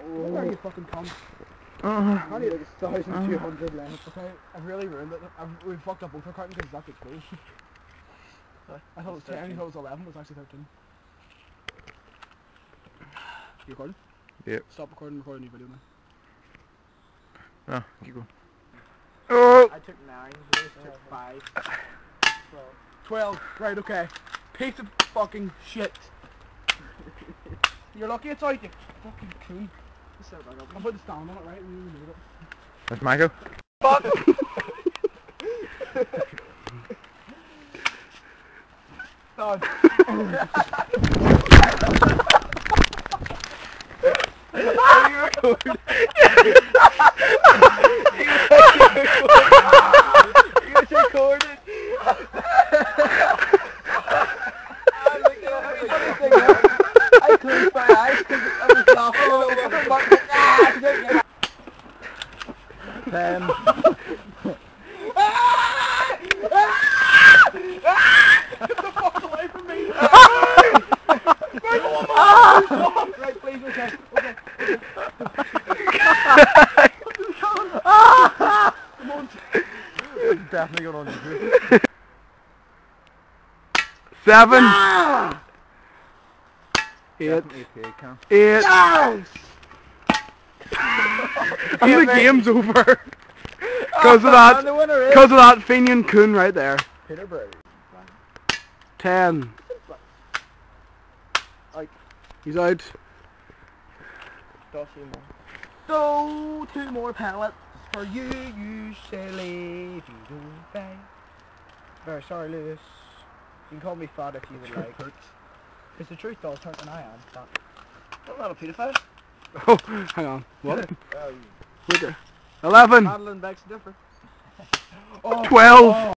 Where are you fucking cunt? I need like 1,200 left. Okay, I've really ruined it. We've fucked up both our cartons because that's exposed. I thought it was 10, I thought it was 11, but it was actually 13. You recording? Yep. Stop recording, record a new video, man. No, keep going. Oh! I took 9, Lewis took 5. 12, right, okay. Piece of fucking shit. You're lucky it's out, you fucking coon. I'll put the stand on it, right? And you it. That's my go. Fuck! God. Are you recording? You guys recorded? I closed my eyes because I was laughing over 10. Get the fuck away from me! Right, please, okay. Come on. It's definitely going on YouTube. 7. 8. 8. Yes! And the game's over. Because of that Fenian coon right there. Peterborough. 10. He's out. So 2 more pallets for you, you silly doodle. Very sorry, Lewis. You can call me fat if you would like. Because the truth does hurt, and I am fat. I'm not a paedophile. Oh, hang on. What? Wait there. 11. Madeline begs to differ. 12.